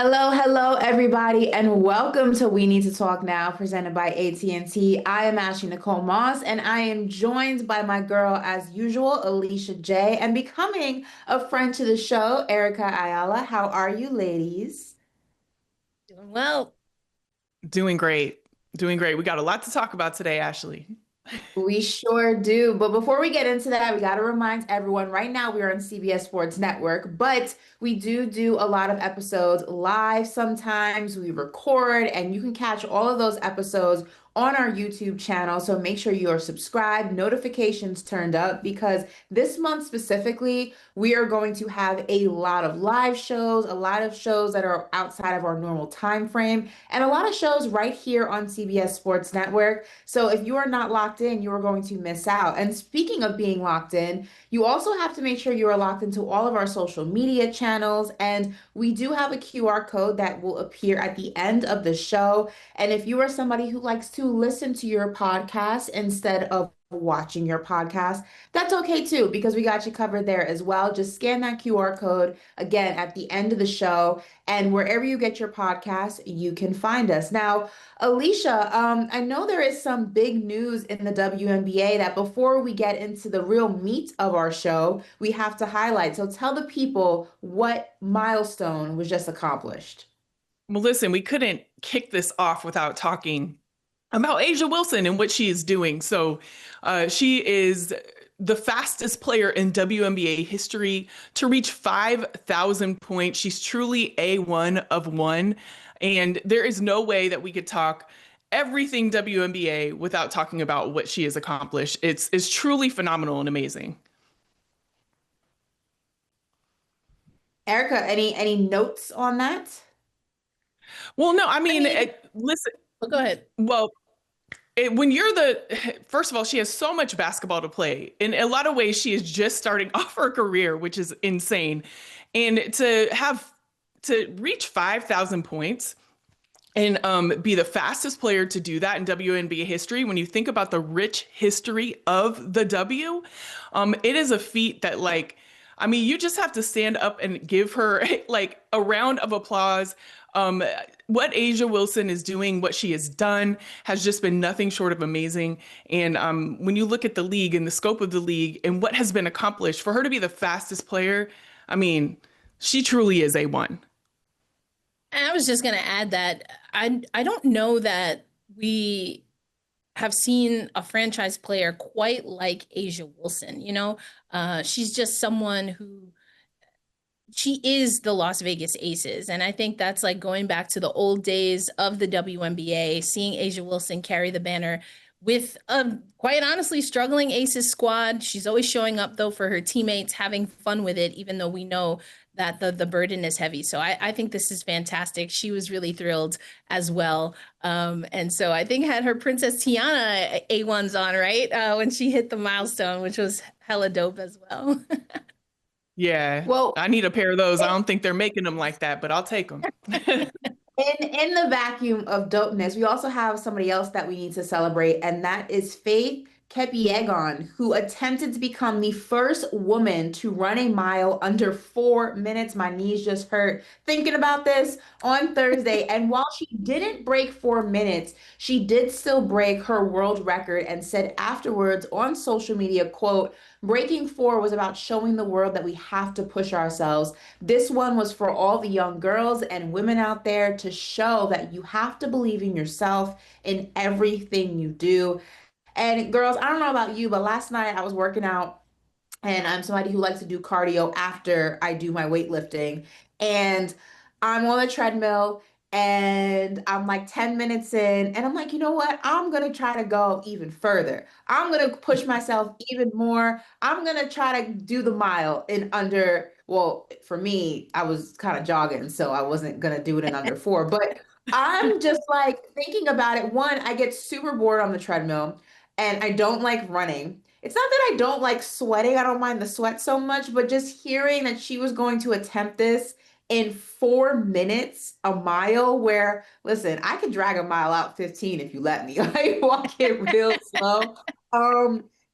Hello, hello, everybody, and welcome to We Need to Talk Now, presented by AT&T. I am Ashley Nicole Moss, and I am joined by my girl, as usual, Alicia J, and becoming a friend to the show, Erica Ayala. How are you, ladies? Doing well. Doing great. Doing great. We got a lot to talk about today, Ashley. We sure do. But before we get into that, we got to remind everyone right now we are on CBS Sports Network, but we do a lot of episodes live sometimes. We record, and you can catch all of those episodes on our YouTube channel. So make sure you are subscribed, notifications turned up, because this month specifically, we are going to have a lot of live shows, a lot of shows that are outside of our normal time frame, and a lot of shows right here on CBS Sports Network. So if you are not locked in, you are going to miss out. And speaking of being locked in, you also have to make sure you are locked into all of our social media channels. And we do have a QR code that will appear at the end of the show. And if you are somebody who likes to listen to your podcast instead of watching your podcast, that's okay too, because we got you covered there as well. Just scan that QR code again at the end of the show, and wherever you get your podcast, you can find us. Now, Alicia, I know there is some big news in the WNBA that before we get into the real meat of our show, we have to highlight. So tell the people what milestone was just accomplished. Well, listen, we couldn't kick this off without talking about Asia Wilson and what she is doing. So she is the fastest player in WNBA history to reach 5,000 points. She's truly A1 of one. And there is no way that we could talk everything WNBA without talking about what she has accomplished. It's truly phenomenal and amazing. Erica, any notes on that? Well, no, I mean, listen, Well, go ahead. well, when you're first of all, she has so much basketball to play. In a lot of ways, she is just starting off her career, which is insane. And to reach 5,000 points and be the fastest player to do that in WNBA history, when you think about the rich history of the W, it is a feat that, like, I mean, you just have to stand up and give her like a round of applause. What Asia Wilson is doing, what she has done, has just been nothing short of amazing. And when you look at the league and the scope of the league and what has been accomplished, for her to be the fastest player, I mean, she truly is A1. And I was just going to add that I don't know that we have seen a franchise player quite like Asia Wilson. She's just someone who she is the Las Vegas Aces. And I think that's like going back to the old days of the WNBA, seeing Asia Wilson carry the banner with a quite honestly struggling Aces squad. She's always showing up though for her teammates, having fun with it, even though we know that the burden is heavy. So I think this is fantastic. She was really thrilled as well. And so I think had her Princess Tiana A1s on, right? When she hit the milestone, which was hella dope as well. Yeah, Well, I need a pair of those. I don't think they're making them like that, but I'll take them. in the vacuum of dopeness, we also have somebody else that we need to celebrate, and that is Faith Kipyegon, who attempted to become the first woman to run a mile under 4 minutes. My knees just hurt thinking about this on Thursday. And while she didn't break 4 minutes, she did still break her world record and said afterwards on social media, quote, breaking four was about showing the world that we have to push ourselves. This one was for all the young girls and women out there to show that you have to believe in yourself in everything you do. And girls, I don't know about you, but last night I was working out, and I'm somebody who likes to do cardio after I do my weightlifting. And I'm on the treadmill and I'm like 10 minutes in, and I'm like, you know what? I'm going to try to go even further. I'm going to push myself even more. I'm going to try to do the mile in under, well, for me, I was kind of jogging, so I wasn't going to do it in under four. But I'm just like thinking about it. One, I get super bored on the treadmill and I don't like running. It's not that I don't like sweating. I don't mind the sweat so much, but just hearing that she was going to attempt this in 4 minutes, a mile, where, listen, I could drag a mile out 15 if you let me. I walk it real slow.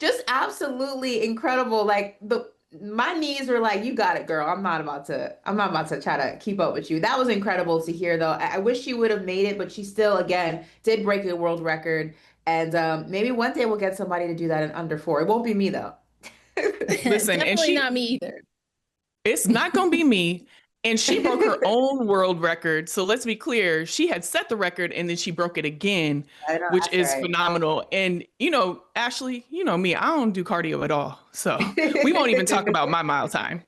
Just absolutely incredible. Like the my knees were like, you got it, girl. I'm not about to try to keep up with you. That was incredible to hear though. I wish she would have made it, but she still, again, did break the world record. And maybe one day we'll get somebody to do that in under 4. It won't be me though. Listen, and Definitely not me either. it's not going to be me. And she broke her own world record. So let's be clear, she had set the record and then she broke it again, I know, which that's is right. phenomenal. And, Ashley, you know me, I don't do cardio at all. So we won't even talk about my mile time.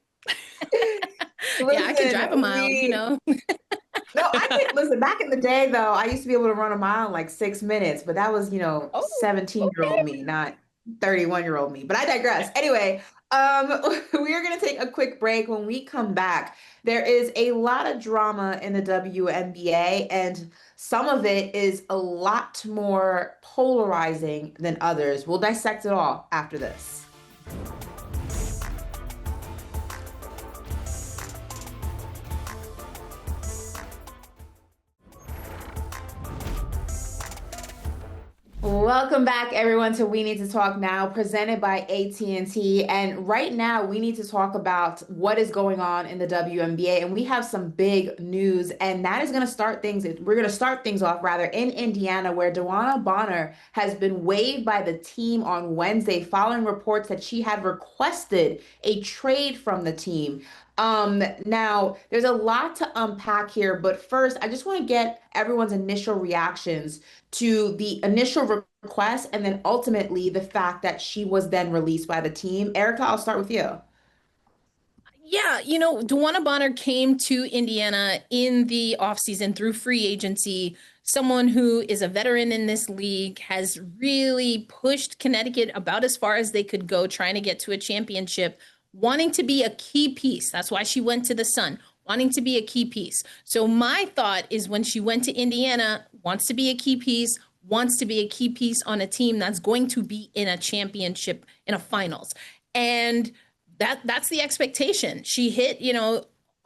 Yeah, I could drive a mile, No, I think, listen, back in the day, though, I used to be able to run a mile in like 6 minutes, but that was, Oh, 17-year-old okay. me, not 31-year-old me. But I digress. Anyway, we are going to take a quick break. When we come back, there is a lot of drama in the WNBA, and some of it is a lot more polarizing than others. We'll dissect it all after this. Welcome back, everyone, to We Need to Talk Now, presented by AT&T. And right now, we need to talk about what is going on in the WNBA. And we have some big news, and that is going to start things. We're going to start things off, rather, in Indiana, where DeWanna Bonner has been waived by the team on Wednesday, following reports that she had requested a trade from the team. Now there's a lot to unpack here, but first, I just want to get everyone's initial reactions to the initial request and then ultimately the fact that she was then released by the team. Erica, I'll start with you. Yeah, DeWanna Bonner came to Indiana in the offseason through free agency. Someone who is a veteran in this league, has really pushed Connecticut about as far as they could go, trying to get to a championship, wanting to be a key piece. That's why she went to the Sun, wanting to be a key piece. So my thought is, when she went to Indiana, wants to be a key piece, wants to be a key piece on a team that's going to be in a championship, in a finals. And that's the expectation. She hit,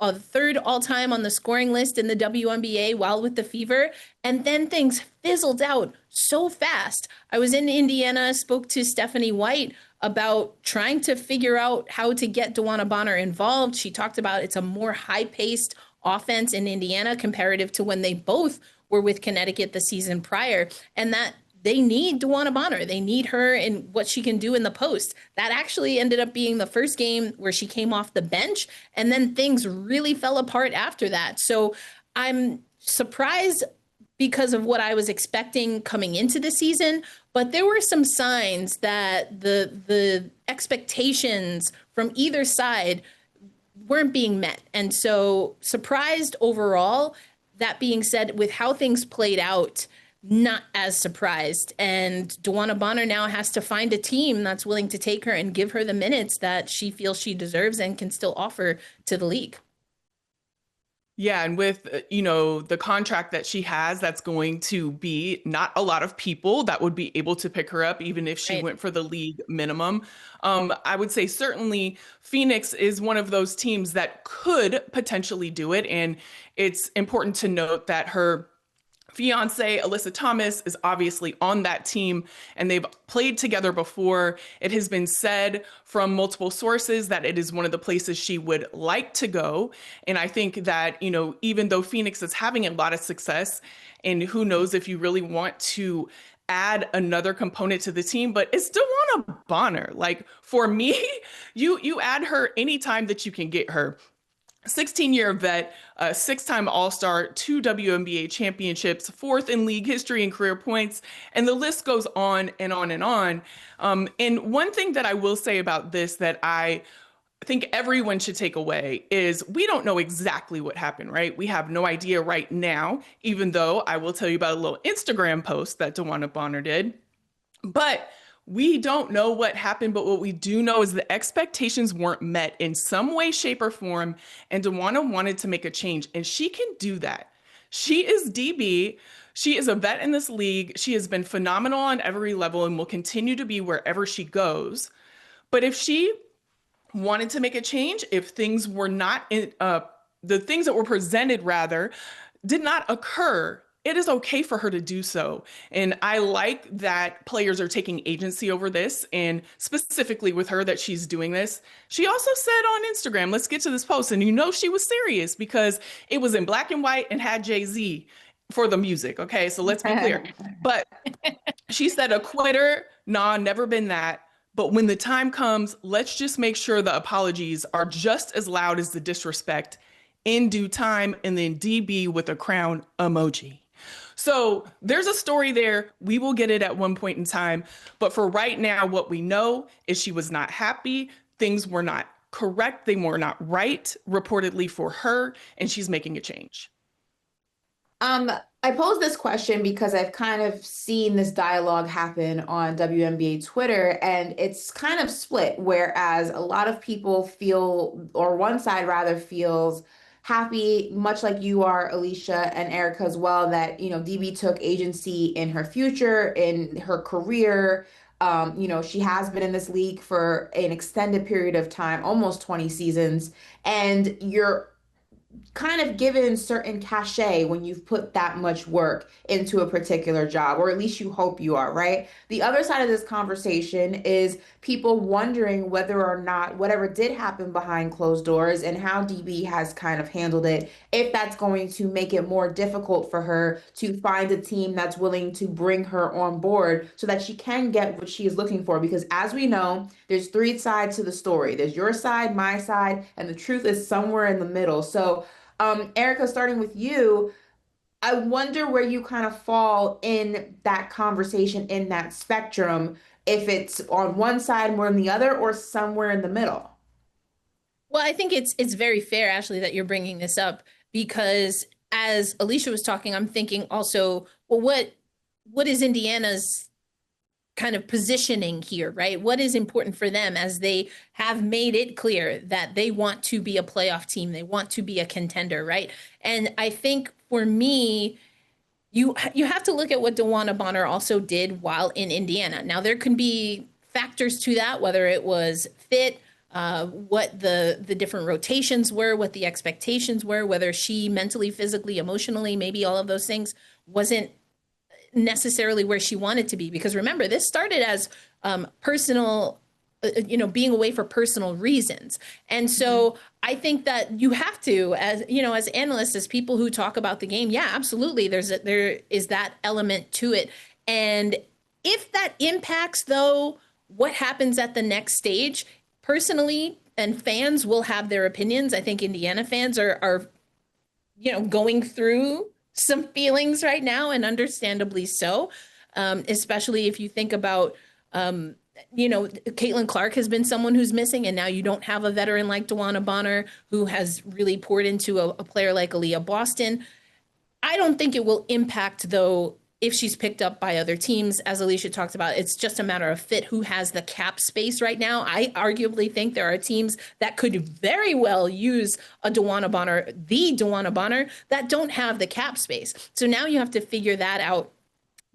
a third all-time on the scoring list in the WNBA while with the Fever, and then things fizzled out so fast. I was in Indiana, spoke to Stephanie White about trying to figure out how to get DeWanna Bonner involved. She talked about it's a more high-paced offense in Indiana comparative to when they both were with Connecticut the season prior, and that they need DeWanna Bonner. They need her and what she can do in the post. That actually ended up being the first game where she came off the bench, and then things really fell apart after that. So I'm surprised because of what I was expecting coming into the season, but there were some signs that the expectations from either side weren't being met. And so surprised overall. That being said, with how things played out, not as surprised. And DeWanna Bonner now has to find a team that's willing to take her and give her the minutes that she feels she deserves and can still offer to the league. Yeah, and with, the contract that she has, that's going to be not a lot of people that would be able to pick her up, even if she Right. went for the league minimum. I would say certainly Phoenix is one of those teams that could potentially do it. And it's important to note that her fiance, Alyssa Thomas, is obviously on that team, and they've played together before. It has been said from multiple sources that it is one of the places she would like to go. And I think that, even though Phoenix is having a lot of success, and who knows if you really want to add another component to the team, but it's DeWanna Bonner. Like, for me, you add her anytime that you can get her. 16-year vet, 6-time All-Star, 2 WNBA championships, 4th in league history and career points, and the list goes on and on and on. And one thing that I will say about this that I think everyone should take away is we don't know exactly what happened, right? We have no idea right now, even though I will tell you about a little Instagram post that DeWanna Bonner did. But we don't know what happened, but what we do know is the expectations weren't met in some way, shape, or form, and DeWanna wanted to make a change, and she can do that. She is DB. She is a vet in this league. She has been phenomenal on every level and will continue to be wherever she goes. But if she wanted to make a change, if things were not, the things that were presented, rather, did not occur, it is okay for her to do so. And I like that players are taking agency over this, and specifically with her that she's doing this. She also said on Instagram, let's get to this post, and you know she was serious because it was in black and white and had Jay-Z for the music. Okay, so let's be clear. But she said, a quitter, nah, never been that. But when the time comes, let's just make sure the apologies are just as loud as the disrespect in due time. And then DB with a crown emoji. So there's a story there. We will get it at one point in time. But for right now, what we know is she was not happy. Things were not correct. They were not right, reportedly for her. And she's making a change. I pose this question because I've kind of seen this dialogue happen on WNBA Twitter, and it's kind of split, whereas a lot of people feel, or one side rather feels happy, much like you are, Alicia and Erica as well, that, DB took agency in her future, in her career. She has been in this league for an extended period of time, almost 20 seasons, and you're kind of given certain cachet when you've put that much work into a particular job, or at least you hope you are, right? The other side of this conversation is people wondering whether or not whatever did happen behind closed doors and how DB has kind of handled it, if that's going to make it more difficult for her to find a team that's willing to bring her on board so that she can get what she is looking for. Because as we know, there's three sides to the story. There's your side, my side, and the truth is somewhere in the middle. So Erica, starting with you, I wonder where you kind of fall in that conversation, in that spectrum, if it's on one side more than the other or somewhere in the middle. Well, I think it's very fair, Ashley, that you're bringing this up because as Alicia was talking, I'm thinking also, well, what is Indiana's kind of positioning here, right? What is important for them as they have made it clear that they want to be a playoff team, they want to be a contender, right? And I think for me, you have to look at what DeWanna Bonner also did while in Indiana. Now there can be factors to that, whether it was fit, what the different rotations were, what the expectations were, whether she mentally, physically, emotionally, maybe all of those things wasn't necessarily where she wanted to be. Because remember, this started as personal, being away for personal reasons. And so I think that you have to, as analysts, as people who talk about the game, yeah, absolutely. There is that element to it. And if that impacts, though, what happens at the next stage, personally, and fans will have their opinions. I think Indiana fans are going through some feelings right now, and understandably so, especially if you think about, Caitlin Clark has been someone who's missing, and now you don't have a veteran like DeWanna Bonner who has really poured into a player like Aaliyah Boston. I don't think it will impact, though, if she's picked up by other teams. As Alicia talked about, it's just a matter of fit, who has the cap space right now. I arguably think there are teams that could very well use the DeWanna Bonner, that don't have the cap space. So now you have to figure that out.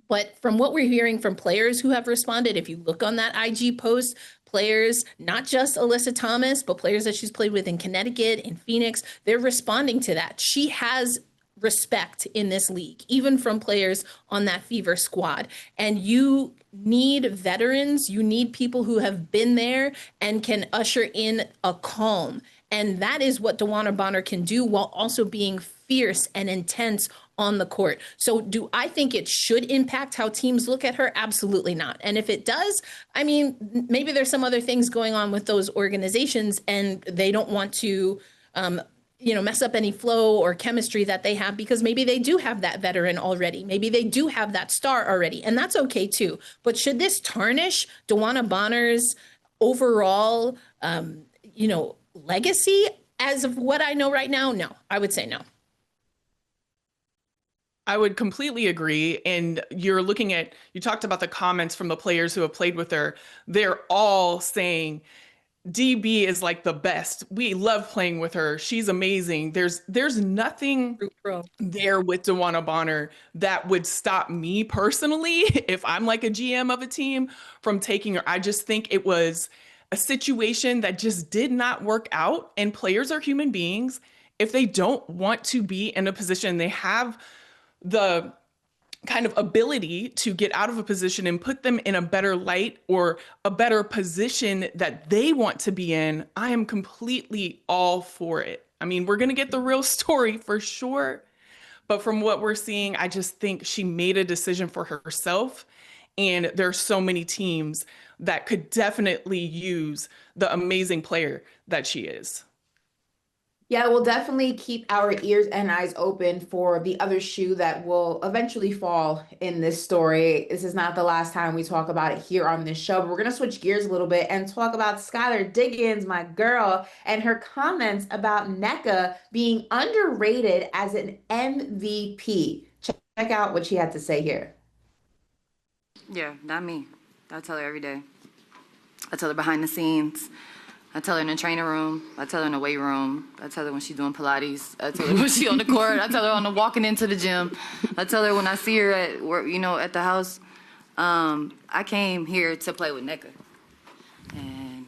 But from what we're hearing from players who have responded, if you look on that IG post, players, not just Alyssa Thomas, but players that she's played with in Connecticut, in Phoenix, they're responding to that. She has respect in this league, even from players on that Fever squad. And you need veterans, you need people who have been there and can usher in a calm. And that is what DeWanna Bonner can do while also being fierce and intense on the court. So do I think it should impact how teams look at her? Absolutely not. And if it does, I mean, maybe there's some other things going on with those organizations and they don't want to mess up any flow or chemistry that they have, because maybe they do have that veteran already. Maybe they do have that star already, and that's okay too. But should this tarnish DeWanna Bonner's overall, legacy as of what I know right now? No, I would say no. I would completely agree. And you talked about the comments from the players who have played with her. They're all saying, DB is like the best. We love playing with her. She's amazing. There's nothing there with DeWanna Bonner that would stop me personally, if I'm like a GM of a team, from taking her. I just think it was a situation that just did not work out. And players are human beings. If they don't want to be in a position, they have the kind of ability to get out of a position and put them in a better light or a better position that they want to be in, I am completely all for it. I mean, we're going to get the real story for sure. But from what we're seeing, I just think she made a decision for herself. And there are so many teams that could definitely use the amazing player that she is. Yeah, we'll definitely keep our ears and eyes open for the other shoe that will eventually fall in this story. This is not the last time we talk about it here on this show, but we're going to switch gears a little bit and talk about Skylar Diggins, my girl, and her comments about Nneka being underrated as an MVP. Check out what she had to say here. Yeah, not me. I tell her every day. I tell her behind the scenes. I tell her in the training room. I tell her in the weight room. I tell her when she's doing Pilates. I tell her when she's on the court. I tell her on the walking into the gym. I tell her when I see her at work, at the house. I came here to play with Nneka. And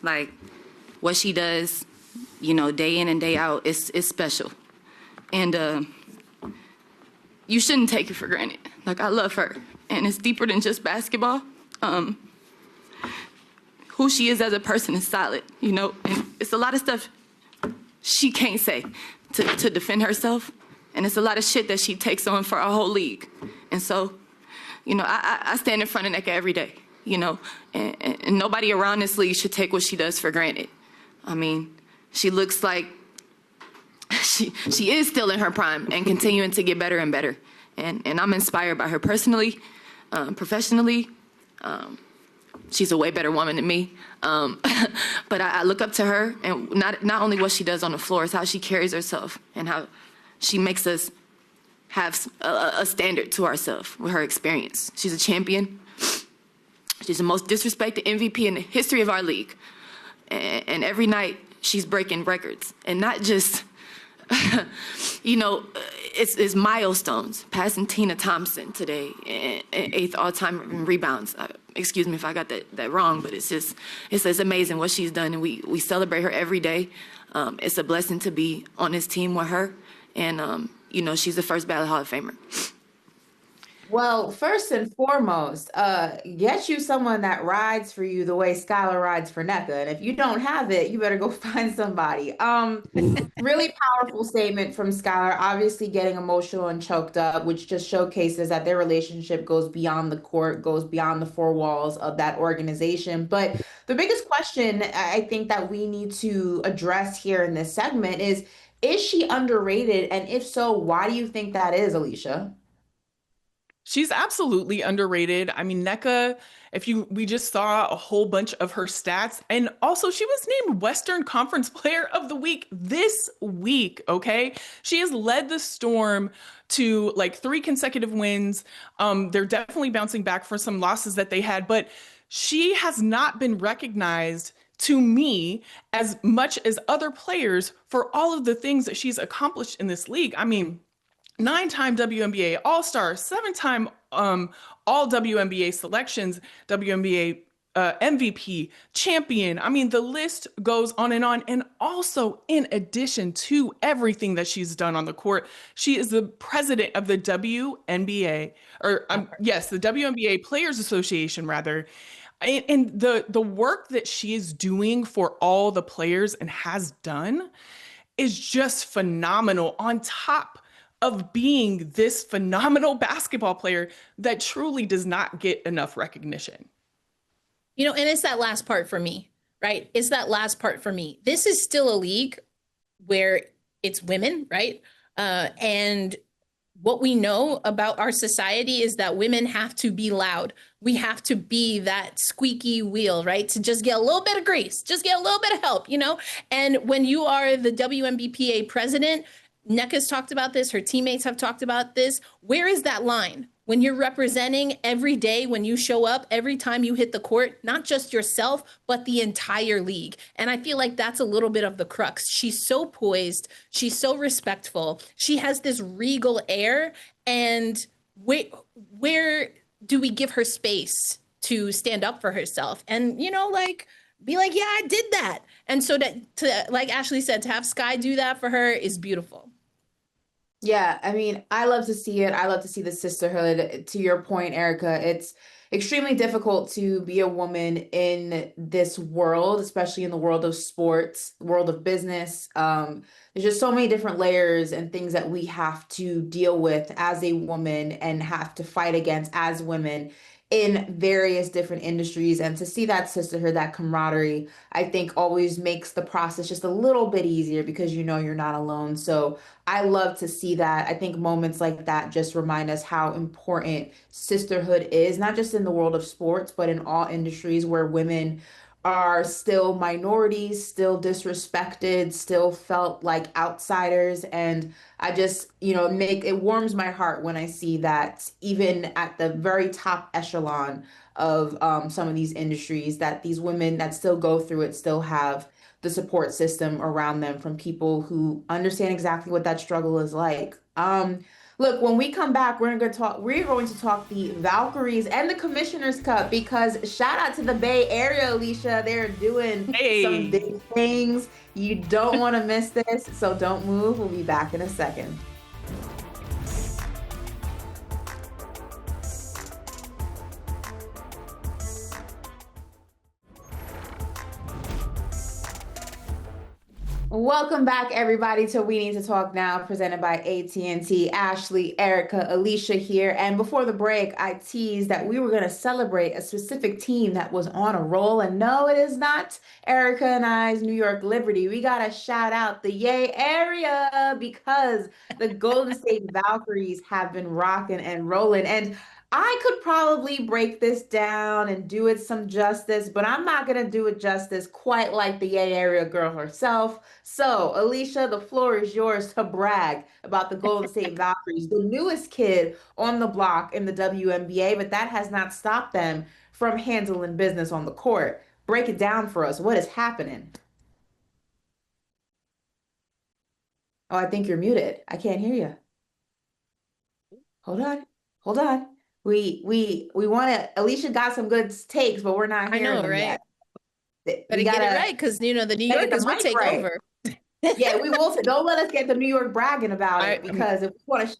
like what she does, day in and day out, is special. And you shouldn't take it for granted. Like, I love her. And it's deeper than just basketball. Who she is as a person is solid, and it's a lot of stuff she can't say to defend herself, and it's a lot of shit that she takes on for our whole league. And so, I stand in front of Nneka every day, and nobody around this league should take what she does for granted. I mean, she looks like she is still in her prime and continuing to get better and better, and I'm inspired by her personally, professionally. She's a way better woman than me. But I look up to her, and not only what she does on the floor, it's how she carries herself and how she makes us have a standard to ourselves with her experience. She's a champion. She's the most disrespected MVP in the history of our league. And every night she's breaking records, and not just, it's milestones. Passing Tina Thompson today, 8th all-time in rebounds. Excuse me if I got that wrong, but it's amazing what she's done, and we celebrate her every day. It's a blessing to be on this team with her, and she's the first ballot Hall of Famer. Well, first and foremost, get you someone that rides for you the way Skylar rides for Nneka. And if you don't have it, you better go find somebody. Really powerful statement from Skylar, obviously getting emotional and choked up, which just showcases that their relationship goes beyond the court, goes beyond the four walls of that organization. But the biggest question I think that we need to address here in this segment is she underrated? And if so, why do you think that is, Alicia? She's absolutely underrated. I mean, Nneka, we just saw a whole bunch of her stats, and also she was named Western Conference Player of the Week this week, okay? She has led the Storm to like 3 consecutive wins. They're definitely bouncing back for some losses that they had, but she has not been recognized to me as much as other players for all of the things that she's accomplished in this league. I mean, 9-time WNBA All-Star, 7-time all WNBA selections, WNBA MVP, champion. I mean, the list goes on. And also, in addition to everything that she's done on the court, she is the president of the WNBA, the WNBA Players Association, rather. And the work that she is doing for all the players and has done is just phenomenal, on top of being this phenomenal basketball player that truly does not get enough recognition. And it's that last part for me, right? It's that last part for me. This is still a league where it's women, right? And what we know about our society is that women have to be loud. We have to be that squeaky wheel, right? To just get a little bit of grease, just get a little bit of help, And when you are the WNBPA president, Nneka's talked about this. Her teammates have talked about this. Where is that line? When you're representing every day, when you show up, every time you hit the court, not just yourself, but the entire league. And I feel like that's a little bit of the crux. She's so poised. She's so respectful. She has this regal air. And where do we give her space to stand up for herself? And, be like, yeah, I did that. And so like Ashley said, to have Sky do that for her is beautiful. Yeah, I mean, I love to see it. I love to see the sisterhood. To your point, Erica, it's extremely difficult to be a woman in this world, especially in the world of sports, world of business. There's just so many different layers and things that we have to deal with as a woman and have to fight against as women in various different industries. And to see that sisterhood, that camaraderie, I think always makes the process just a little bit easier because you know you're not alone. So I love to see that. I think moments like that just remind us how important sisterhood is, not just in the world of sports, but in all industries where women are still minorities, still disrespected, still felt like outsiders. And I just, make it warms my heart when I see that even at the very top echelon of some of these industries, that these women that still go through it still have the support system around them from people who understand exactly what that struggle is like. Look, when we come back, we're going to talk the Valkyries and the Commissioner's Cup because shout out to the Bay Area, Alicia. They're doing some Hey. big things. You don't want to miss this, so don't move. We'll be back in a second. Welcome back, everybody, to We Need to Talk Now, presented by AT&T. Ashley, Erica, Alicia here. And before the break, I teased that we were going to celebrate a specific team that was on a roll. And no, it is not Erica and I's New York Liberty. We got to shout out the Yay area because the Golden State Valkyries have been rocking and rolling. And I could probably break this down and do it some justice, but I'm not going to do it justice quite like the Yay Area girl herself. So, Alicia, the floor is yours to brag about the Golden State Valkyries, the newest kid on the block in the WNBA, but that has not stopped them from handling business on the court. Break it down for us. What is happening? Oh, I think you're muted. I can't hear you. Hold on. Hold on. We want to. Alicia got some good takes, but we're not I hearing know, them right? yet. Better get it right because the New gotta get the Yorkers will mic take right. over. Yeah, we will. Don't let us get the New York bragging about it because if we want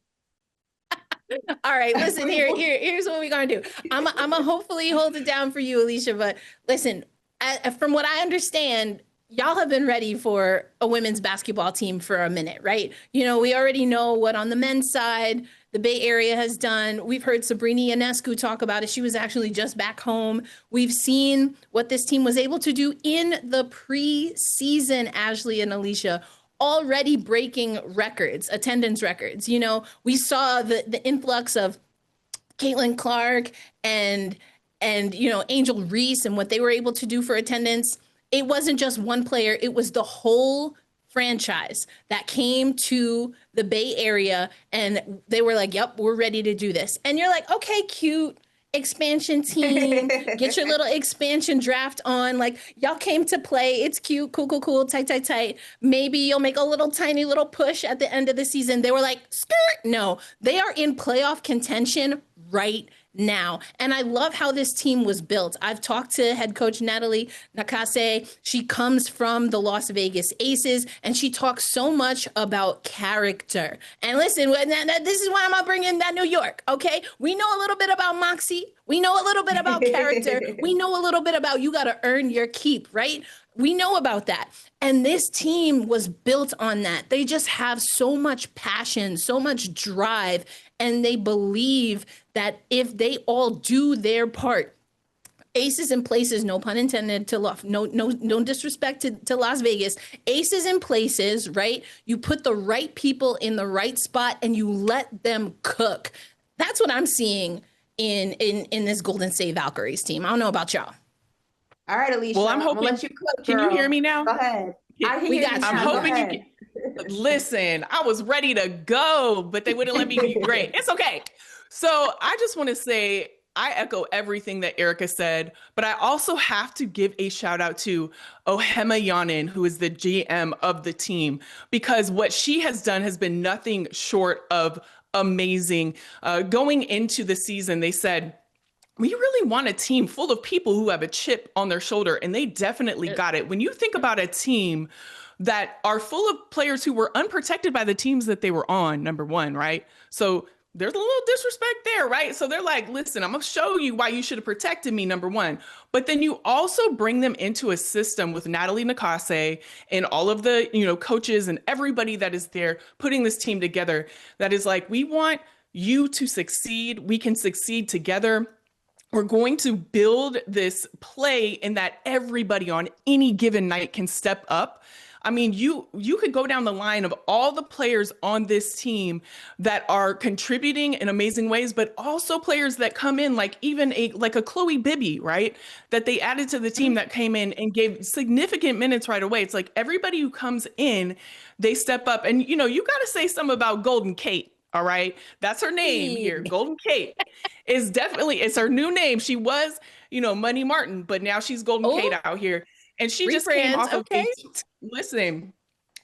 to. All right, listen, here's what we're gonna do. I'm gonna hopefully hold it down for you, Alicia. But listen, from what I understand, y'all have been ready for a women's basketball team for a minute, right? We already know what on the men's side the Bay Area has done. We've heard Sabrina Ionescu talk about it. She was actually just back home. We've seen what this team was able to do in the preseason, Ashley and Alicia, already breaking records, attendance records. We saw the influx of Caitlin Clark and Angel Reese and what they were able to do for attendance. It wasn't just one player, it was the whole franchise that came to the Bay Area and they were like, yep, we're ready to do this. And you're like, okay, cute expansion team, get your little expansion draft on. Like, y'all came to play. It's cute, cool, tight. Maybe you'll make a little tiny little push at the end of the season. They were like, skirt. No, they are in playoff contention right now. And I love how this team was built. I've talked to head coach Natalie Nakase. She comes from the Las Vegas Aces, and she talks so much about character. And listen, this is why I'm going to bring in that New York, okay? We know a little bit about moxie. We know a little bit about character. We know a little bit about you got to earn your keep, right? We know about that. And this team was built on that. They just have so much passion, so much drive, and they believe that if they all do their part, aces in places, no pun intended, no disrespect to Las Vegas, aces in places, right? You put the right people in the right spot and you let them cook. That's what I'm seeing in this Golden State Valkyries team. I don't know about y'all. All right, Alicia. Well, I'm hoping. Let you cook, Can you hear me now? Go ahead. I hear you. I'm hoping you can. Listen, I was ready to go, but they wouldn't let me be great. It's okay. So I just want to say I echo everything that Erica said, but I also have to give a shout out to Ohema Yanin, who is the GM of the team, because what she has done has been nothing short of amazing. Going into the season, they said, we really want a team full of people who have a chip on their shoulder, and they definitely got it. When you think about a team that are full of players who were unprotected by the teams that they were on, number one, right? So there's a little disrespect there, right? So they're like, listen, I'm going to show you why you should have protected me, number one. But then you also bring them into a system with Natalie Nakase and all of the, coaches and everybody that is there putting this team together that is like, we want you to succeed. We can succeed together. We're going to build this play in that everybody on any given night can step up. I mean, you could go down the line of all the players on this team that are contributing in amazing ways, but also players that come in like even like a Chloe Bibby, right? That they added to the team that came in and gave significant minutes right away. It's like everybody who comes in, they step up. And, you got to say something about Golden Kate. All right. That's her name here. Golden Kate is definitely, it's her new name. She was, Money Martin, but now she's Golden Kate out here. And she just came off of, listen,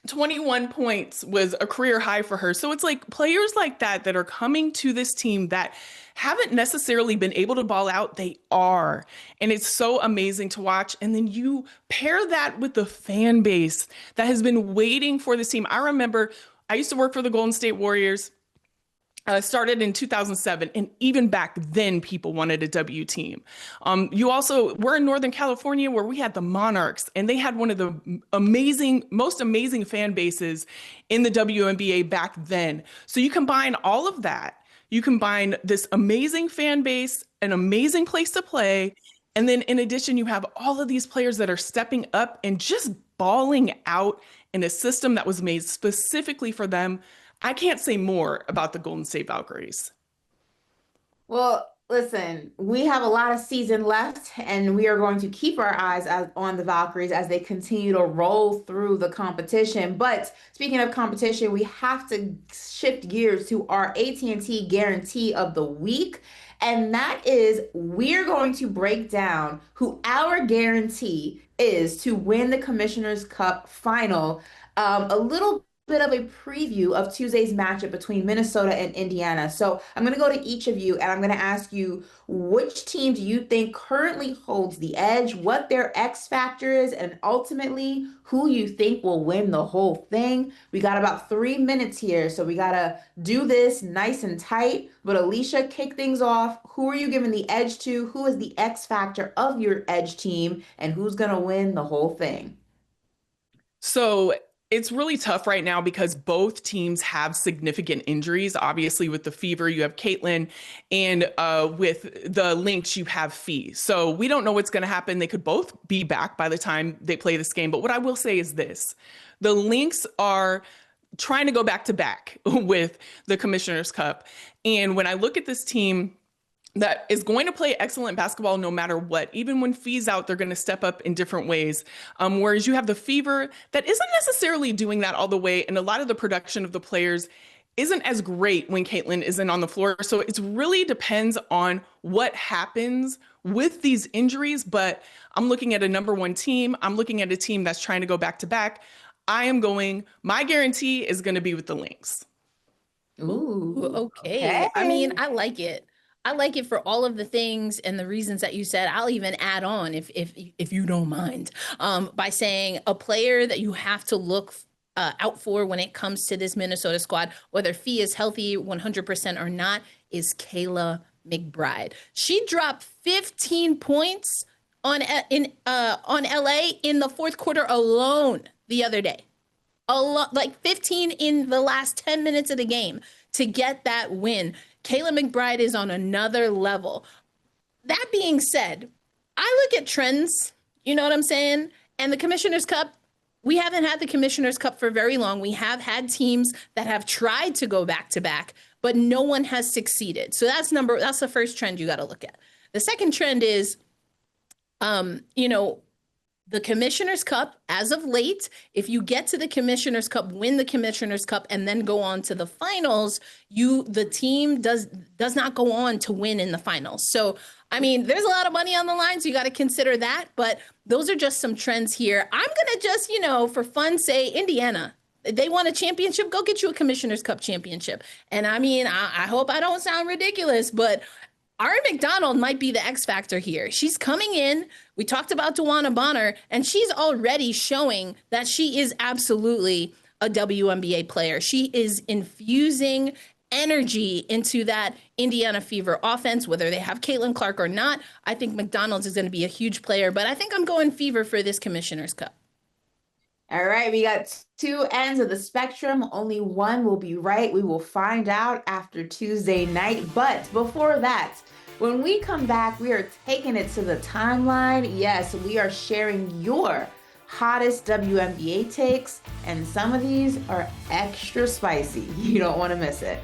21 points was a career high for her. So it's like players like that are coming to this team that haven't necessarily been able to ball out. They are. And it's so amazing to watch. And then you pair that with the fan base that has been waiting for this team. I remember I used to work for the Golden State Warriors. Started in 2007, and even back then, people wanted a W team. We're in Northern California where we had the Monarchs, and they had one of the most amazing fan bases in the WNBA back then. So you combine all of that, you combine this amazing fan base, an amazing place to play, and then in addition, you have all of these players that are stepping up and just balling out in a system that was made specifically for them. I can't say more about the Golden State Valkyries. Well, listen, we have a lot of season left, and we are going to keep our eyes on the Valkyries as they continue to roll through the competition. But speaking of competition, we have to shift gears to our AT&T Guarantee of the Week. And that is, we're going to break down who our guarantee is to win the Commissioner's Cup final. A little bit of a preview of Tuesday's matchup between Minnesota and Indiana. So I'm going to go to each of you and I'm going to ask you, which team do you think currently holds the edge, what their X factor is, and ultimately who you think will win the whole thing. We got about 3 minutes here, so we got to do this nice and tight. But Alicia, kick things off. Who are you giving the edge to? Who is the X factor of your edge team? And who's going to win the whole thing? So it's really tough right now because both teams have significant injuries. Obviously, with the Fever, you have Caitlin, and with the Lynx, you have Fee. So we don't know what's going to happen. They could both be back by the time they play this game. But what I will say is this. The Lynx are trying to go back to back with the Commissioner's Cup. And when I look at this team that is going to play excellent basketball no matter what. Even when Fee's out, they're going to step up in different ways. Whereas you have the Fever that isn't necessarily doing that all the way. And a lot of the production of the players isn't as great when Caitlin isn't on the floor. So it really depends on what happens with these injuries. But I'm looking at a number one team. I'm looking at a team that's trying to go back to back. My guarantee is going to be with the Lynx. Ooh, okay. I mean, I like it. I like it for all of the things and the reasons that you said. I'll even add on, if you don't mind, by saying a player that you have to look out for when it comes to this Minnesota squad, whether Fee is healthy 100% or not, is Kayla McBride. She dropped 15 points on LA in the fourth quarter alone the other day. Like 15 in the last 10 minutes of the game to get that win. Kayla McBride is on another level. That being said, I look at trends, you know what I'm saying? And the Commissioner's Cup, we haven't had the Commissioner's Cup for very long. We have had teams that have tried to go back to back, but no one has succeeded. So that's the first trend you got to look at. The second trend is, the Commissioner's Cup, as of late, if you get to the Commissioner's Cup, win the Commissioner's Cup, and then go on to the finals, the team does not go on to win in the finals. So, I mean, there's a lot of money on the line, so you got to consider that. But those are just some trends here. I'm going to just, for fun, say Indiana. They won a championship. Go get you a Commissioner's Cup championship. And I mean, I hope I don't sound ridiculous, but Ari McDonald might be the X factor here. She's coming in. We talked about DeWanna Bonner, and she's already showing that she is absolutely a WNBA player. She is infusing energy into that Indiana Fever offense, whether they have Caitlin Clark or not. I think McDonald's is going to be a huge player, but I think I'm going Fever for this Commissioner's Cup. All right, we got two ends of the spectrum. Only one will be right. We will find out after Tuesday night. But before that, when we come back, we are taking it to the timeline. Yes, we are sharing your hottest WNBA takes, and some of these are extra spicy. You don't want to miss it.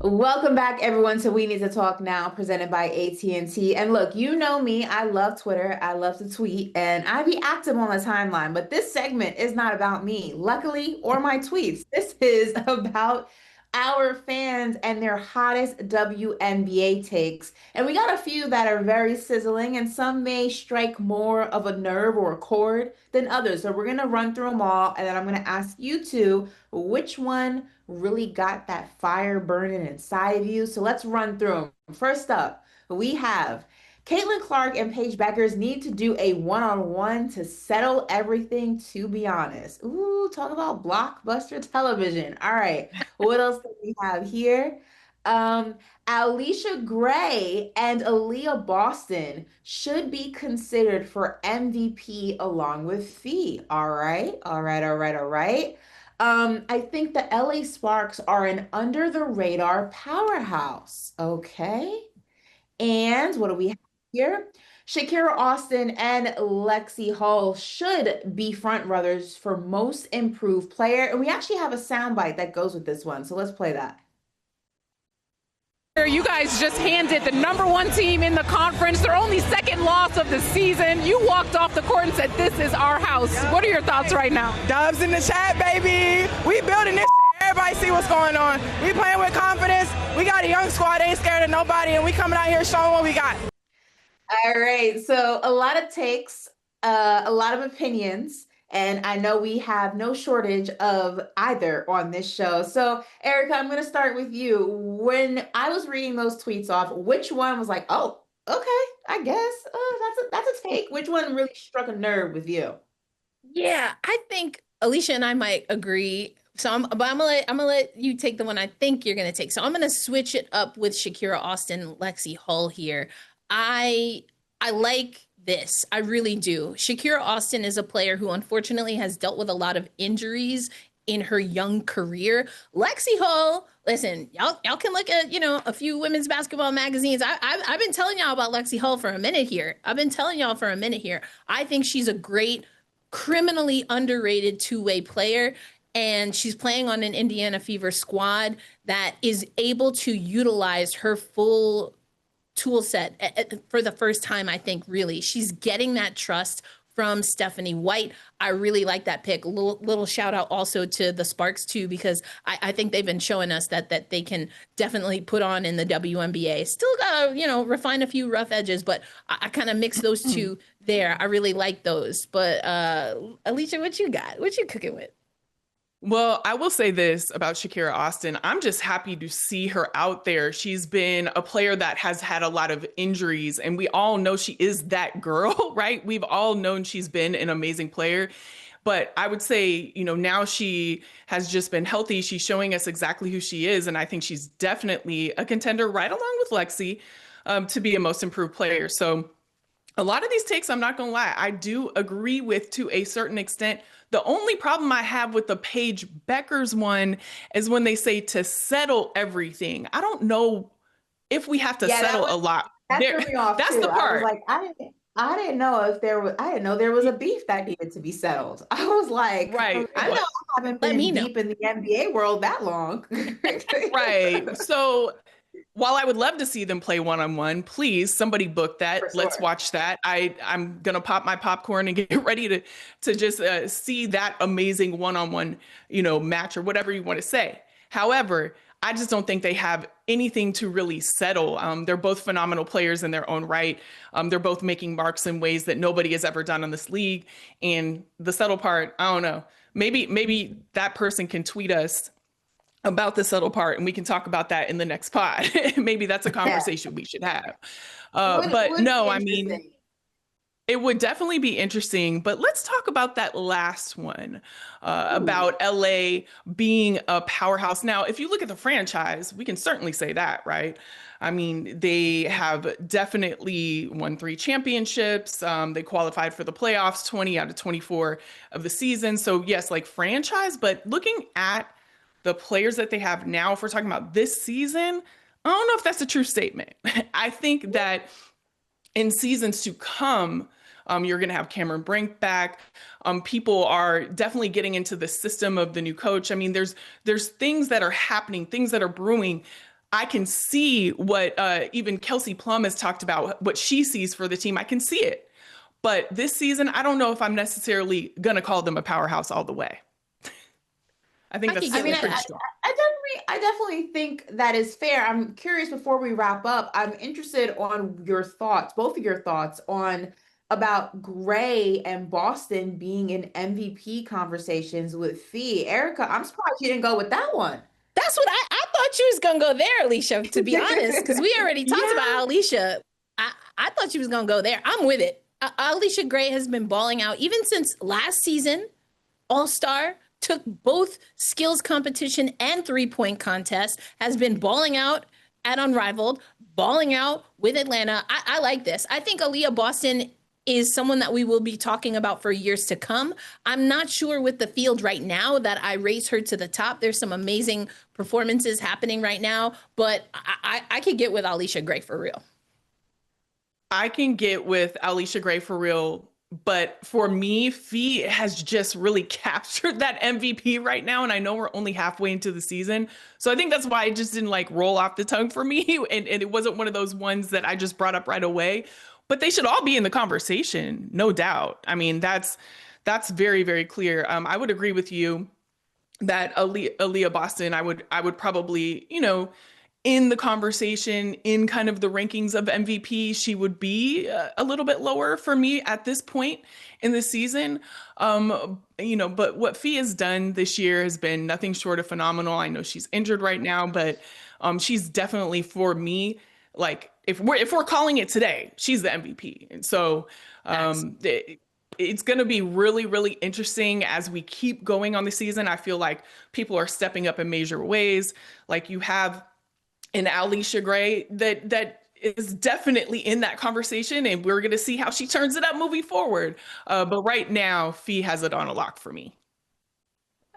Welcome back, everyone, to We Need to Talk Now, presented by AT&T. And look, you know me, I love Twitter, I love to tweet, and I be active on the timeline, but this segment is not about me, luckily, or my tweets. This is about our fans and their hottest WNBA takes. And we got a few that are very sizzling, and some may strike more of a nerve or a chord than others. So we're going to run through them all, and then I'm going to ask you two which one really got that fire burning inside of you. So let's run through them. First up, we have Caitlin Clark and Paige Bueckers need to do a one-on-one to settle everything, to be honest. Ooh, talk about blockbuster television. All right, what else do we have here? Alicia Gray and Aaliyah Boston should be considered for MVP along with Fee. All right, all right, all right, all right. I think the LA Sparks are an under the radar powerhouse. Okay. And what do we have here? Shakira Austin and Lexi Hull should be front runners for most improved player. And we actually have a soundbite that goes with this one. So let's play that. You guys just handed the #1 team in the conference their only second loss of the season. You walked off the court and said, "This is our house." What are your thoughts right now? Dubs in the chat, baby. We building this shit. Everybody see what's going on. We playing with confidence. We got a young squad. Ain't scared of nobody, and we coming out here showing what we got. All right. So a lot of takes, a lot of opinions. And I know we have no shortage of either on this show. So, Erica, I'm going to start with you. When I was reading those tweets off, which one was like, oh, okay, I guess that's a take. Which one really struck a nerve with you? Yeah, I think Alicia and I might agree. So I'm gonna let you take the one I think you're gonna take. So I'm gonna switch it up with Shakira Austin, Lexi Hull here. I like this. I really do. Shakira Austin is a player who unfortunately has dealt with a lot of injuries in her young career. Lexi Hull, listen, y'all can look at, a few women's basketball magazines. I've been telling y'all about Lexi Hull for a minute here. I think she's a great, criminally underrated two-way player. And she's playing on an Indiana Fever squad that is able to utilize her full tool set for the first time, I think, really. She's getting that trust from Stephanie White. I really like that pick. Little shout out also to the Sparks too, because I think they've been showing us that they can definitely put on in the WNBA. Still gotta, refine a few rough edges, but I kind of mix those two there. I really like those. But Alicia, what you got? What you cooking with? Well, I will say this about Shakira Austin. I'm just happy to see her out there. She's been a player that has had a lot of injuries, and we all know she is that girl, right? We've all known she's been an amazing player. But I would say, now she has just been healthy. She's showing us exactly who she is. And I think she's definitely a contender right along with Lexi to be a most improved player. So a lot of these takes, I'm not going to lie, I do agree with to a certain extent. The only problem I have with the Paige Bueckers one is when they say to settle everything. I don't know if we have to settle a lot. That threw me off That's too. the part. I was like, I didn't know if there was. I didn't know there was a beef that needed to be settled. I was like, right. I know I haven't been deep in the NBA world that long. Right. So while I would love to see them play one-on-one, please, somebody book that. For sure. Let's watch that. I'm going to pop my popcorn and get ready to just see that amazing one-on-one, match or whatever you want to say. However, I just don't think they have anything to really settle. They're both phenomenal players in their own right. They're both making marks in ways that nobody has ever done in this league. And the settle part, I don't know. Maybe that person can tweet us about the subtle part, and we can talk about that in the next pod. Maybe that's a conversation we should have. But no, I mean, it would definitely be interesting. But let's talk about that last one, about LA being a powerhouse. Now, if you look at the franchise, we can certainly say that, right? I mean, they have definitely won 3 championships. They qualified for the playoffs 20 out of 24 of the season. So yes, like franchise, but looking at the players that they have now, if we're talking about this season, I don't know if that's a true statement. I think that in seasons to come, you're going to have Cameron Brink back. People are definitely getting into the system of the new coach. I mean, there's things that are happening, things that are brewing. I can see what even Kelsey Plum has talked about, what she sees for the team. I can see it. But this season, I don't know if I'm necessarily going to call them a powerhouse all the way. I think that's pretty strong. I definitely think that is fair. I'm curious, before we wrap up, I'm interested on your thoughts, both of your thoughts on about Gray and Boston being in MVP conversations with Fee. Erica, I'm surprised you didn't go with that one. That's what I thought you was going to go there, Alicia, to be honest, because we already talked about Alicia. I thought you was going to go there. I'm with it. Alicia Gray has been balling out even since last season, All-Star. Took both skills competition and 3-point contest, has been balling out at Unrivaled, balling out with Atlanta. I like this. I think Aaliyah Boston is someone that we will be talking about for years to come. I'm not sure with the field right now that I raise her to the top. There's some amazing performances happening right now, but I could get with Alicia Gray for real. I can get with Alicia Gray for real. But for me, Fee has just really captured that MVP right now. And I know we're only halfway into the season. So I think that's why it just didn't like roll off the tongue for me. And it wasn't one of those ones that I just brought up right away. But they should all be in the conversation, no doubt. I mean, that's very, very clear. I would agree with you that Aaliyah Boston, I would probably, in the conversation, in kind of the rankings of MVP, she would be a little bit lower for me at this point in the season. But what Fee has done this year has been nothing short of phenomenal. I know she's injured right now, but she's definitely, for me, like if we're calling it today, she's the MVP. And so it's going to be really, really interesting as we keep going on the season. I feel like people are stepping up in major ways. Like you have and Alicia Gray that is definitely in that conversation, and we're going to see how she turns it up moving forward. But right now, Fee has it on a lock for me.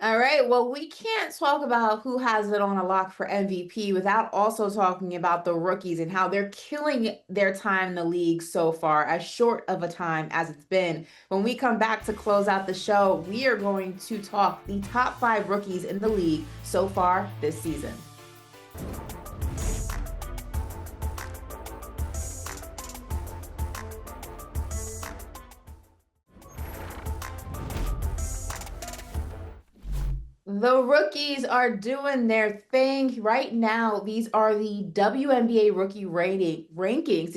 All right. Well, we can't talk about who has it on a lock for MVP without also talking about the rookies and how they're killing their time in the league so far, as short of a time as it's been. When we come back to close out the show, we are going to talk the top 5 rookies in the league so far this season. The rookies are doing their thing right now. These are the WNBA Rookie rankings,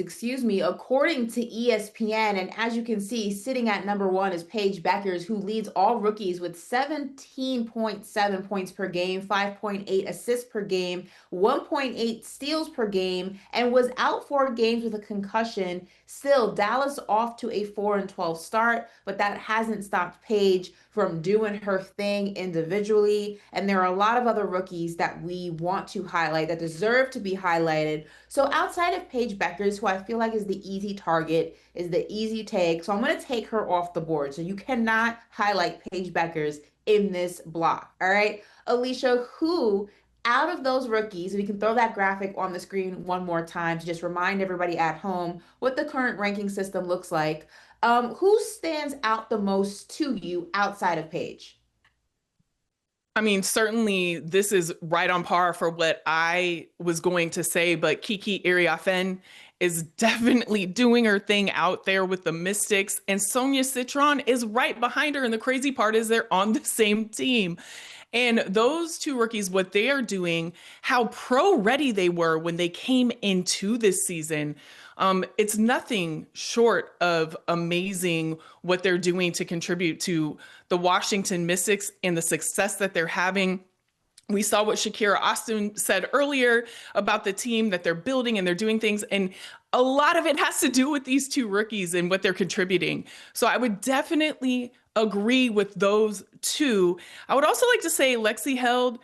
according to ESPN. And as you can see, sitting at number 1 is Paige Beckers, who leads all rookies with 17.7 points per game, 5.8 assists per game, 1.8 steals per game, and was out 4 games with a concussion. Still, Dallas off to a 4-12 start, but that hasn't stopped Paige from doing her thing individually. And there are a lot of other rookies that we want to highlight that deserve to be highlighted. So outside of Paige Beckers, who I feel like is the easy target, is the easy take, so I'm going to take her off the board. So you cannot highlight Paige Beckers in this block. All right, Alicia, who out of those rookies, we can throw that graphic on the screen one more time to just remind everybody at home what the current ranking system looks like. Who stands out the most to you outside of Paige? I mean, certainly this is right on par for what I was going to say, but Kiki Iriafen is definitely doing her thing out there with the Mystics, and Sonia Citron is right behind her. And the crazy part is they're on the same team. And those two rookies, what they are doing, how pro ready they were when they came into this season, it's nothing short of amazing what they're doing to contribute to the Washington Mystics and the success that they're having. We saw what Shakira Austin said earlier about the team that they're building and they're doing things. And a lot of it has to do with these two rookies and what they're contributing. So I would definitely agree with those two. I would also like to say Lexi Held,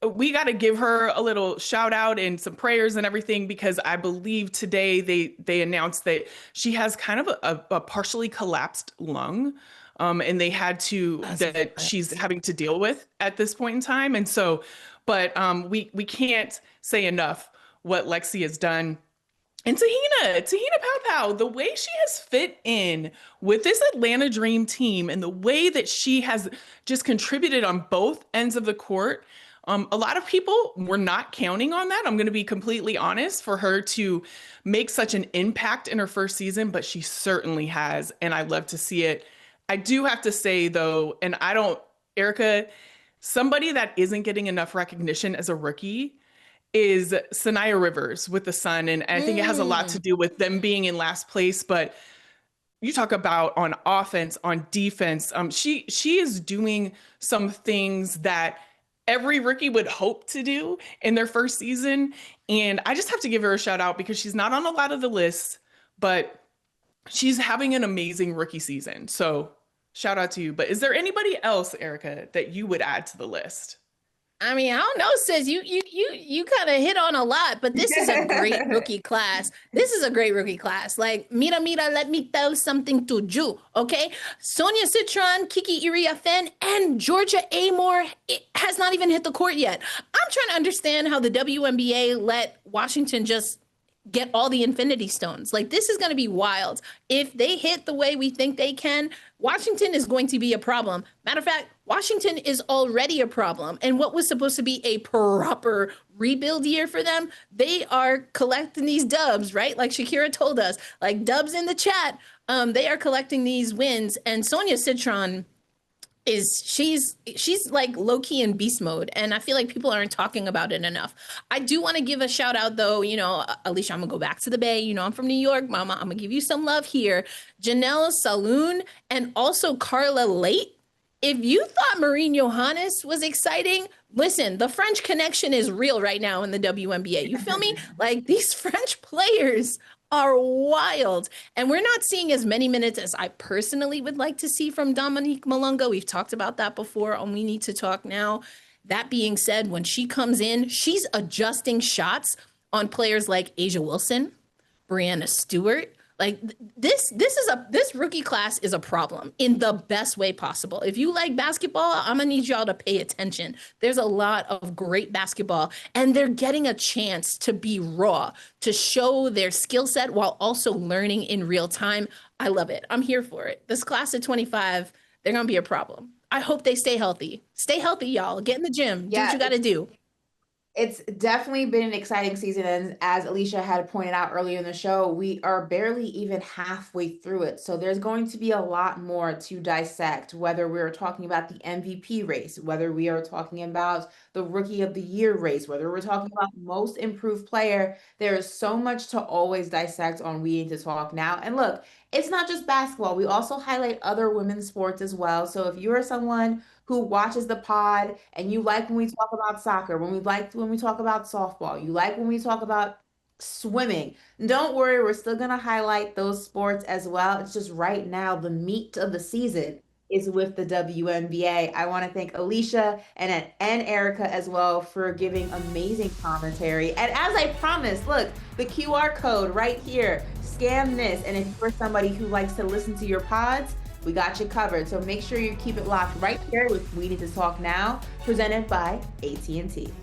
we got to give her a little shout out and some prayers and everything, because I believe today they announced that she has kind of a partially collapsed lung. And they had to, that she's having to deal with at this point in time. And so, but we can't say enough what Lexi has done. And Tahina Pow, the way she has fit in with this Atlanta Dream team and the way that she has just contributed on both ends of the court. A lot of people were not counting on that. I'm going to be completely honest, for her to make such an impact in her first season, but she certainly has. And I love to see it. I do have to say, though, and Erica, somebody that isn't getting enough recognition as a rookie is Sanaya Rivers with the Sun. And I think it has a lot to do with them being in last place. But you talk about on offense, on defense, she is doing some things that every rookie would hope to do in their first season. And I just have to give her a shout out, because she's not on a lot of the lists, but she's having an amazing rookie season. So shout out to you. But is there anybody else, Erica, that you would add to the list? I mean, I don't know, sis. You kind of hit on a lot, but this is a great rookie class. This is a great rookie class. Like, mira, let me tell something to you, okay? Sonia Citron, Kiki Iriafen, and Georgia Amore has not even hit the court yet. I'm trying to understand how the WNBA let Washington just get all the Infinity Stones. Like, this is going to be wild. If they hit the way we think they can, Washington is going to be a problem. Matter of fact, Washington is already a problem. And what was supposed to be a proper rebuild year for them, they are collecting these dubs, right? Like Shakira told us, like dubs in the chat. They are collecting these wins. And Sonia Citron she's like low-key in beast mode, and I feel like people aren't talking about it enough. I do want to give a shout out, though. Alicia, I'm gonna go back to the Bay. I'm from New York, mama. I'm gonna give you some love here. Janelle Saloon and also Carla Late. If you thought Marine Johannes was exciting, listen, the French connection is real right now in the WNBA. You feel me? Like, these French players are wild. And we're not seeing as many minutes as I personally would like to see from Dominique Malonga. We've talked about that before on We Need to Talk Now. That being said, when she comes in, she's adjusting shots on players like Asia Wilson, Brianna Stewart. Like, this rookie class is a problem in the best way possible. If you like basketball, I'm gonna need y'all to pay attention. There's a lot of great basketball, and they're getting a chance to be raw, to show their skill set while also learning in real time. I love it. I'm here for it. This class of 25, they're gonna be a problem. I hope they stay healthy. Stay healthy, y'all. Get in the gym. Do what you gotta do. It's definitely been an exciting season, and as Alicia had pointed out earlier in the show, we are barely even halfway through it. So there's going to be a lot more to dissect, whether we're talking about the MVP race, whether we are talking about the Rookie of the Year race, whether we're talking about most improved player. There is so much to always dissect on We Need to Talk Now. And look, it's not just basketball. We also highlight other women's sports as well. So if you are someone who watches the pod and you like when we talk about soccer, when we talk about softball, you like when we talk about swimming, don't worry, we're still going to highlight those sports as well. It's just right now the meat of the season is with the WNBA. I want to thank Alicia and Erica as well for giving amazing commentary. And as I promised, look, the QR code right here, scan this. And if you're somebody who likes to listen to your pods, we got you covered. So make sure you keep it locked right here with We Need to Talk Now, presented by AT&T.